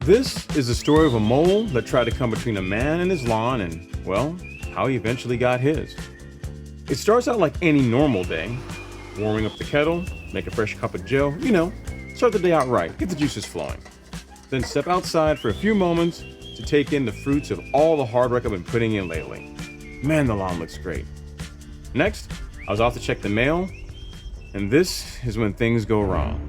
This is the story of a mole that tried to come between a man and his lawn and, well, how he eventually got his. It starts out like any normal day. Warming up the kettle, make a fresh cup of joe, start the day out right, get the juices flowing. Then step outside for a few moments to take in the fruits of all the hard work I've been putting in lately. Man, the lawn looks great. Next, I was off to check the mail, and this is when things go wrong.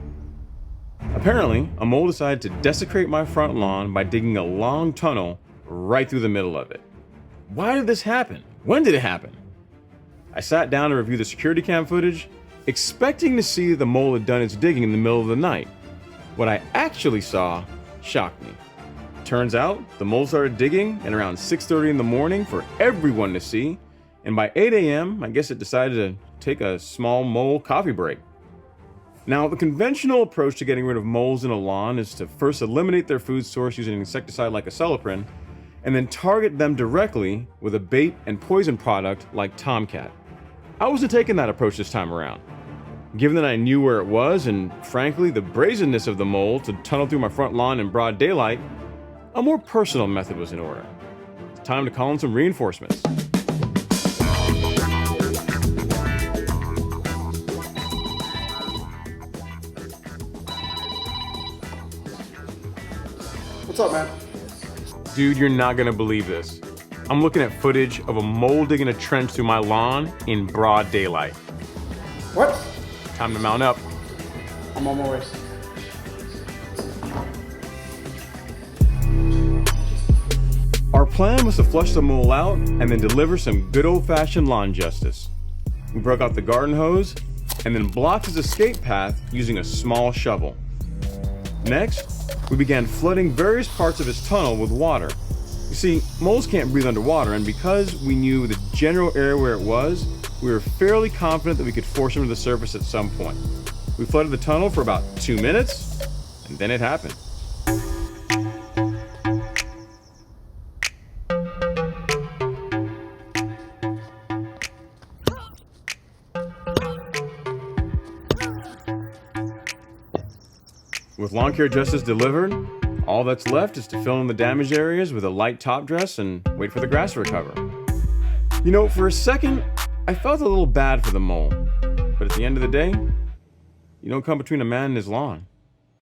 Apparently, a mole decided to desecrate my front lawn by digging a long tunnel right through the middle of it. Why did this happen? When did it happen? I sat down to review the security cam footage, expecting to see the mole had done its digging in the middle of the night. What I actually saw shocked me. Turns out, the mole started digging at around 6:30 in the morning for everyone to see, and by 8 a.m., I guess it decided to take a small mole coffee break. Now, the conventional approach to getting rid of moles in a lawn is to first eliminate their food source using an insecticide like acelepryn, and then target them directly with a bait and poison product like Tomcat. I wasn't taking that approach this time around. Given that I knew where it was, and frankly, the brazenness of the mole to tunnel through my front lawn in broad daylight, a more personal method was in order. It's time to call in some reinforcements. What's up, man? Dude, you're not gonna believe this. I'm looking at footage of a mole digging a trench through my lawn in broad daylight. What? Time to mount up. I'm on my way. Our plan was to flush the mole out and then deliver some good old-fashioned lawn justice. We broke out the garden hose and then blocked his escape path using a small shovel. Next, we began flooding various parts of his tunnel with water. You see, moles can't breathe underwater, and because we knew the general area where it was, we were fairly confident that we could force him to the surface at some point. We flooded the tunnel for about 2 minutes, and then it happened. With lawn care justice delivered, all that's left is to fill in the damaged areas with a light top dress and wait for the grass to recover. For a second, I felt a little bad for the mole, but at the end of the day, you don't come between a man and his lawn.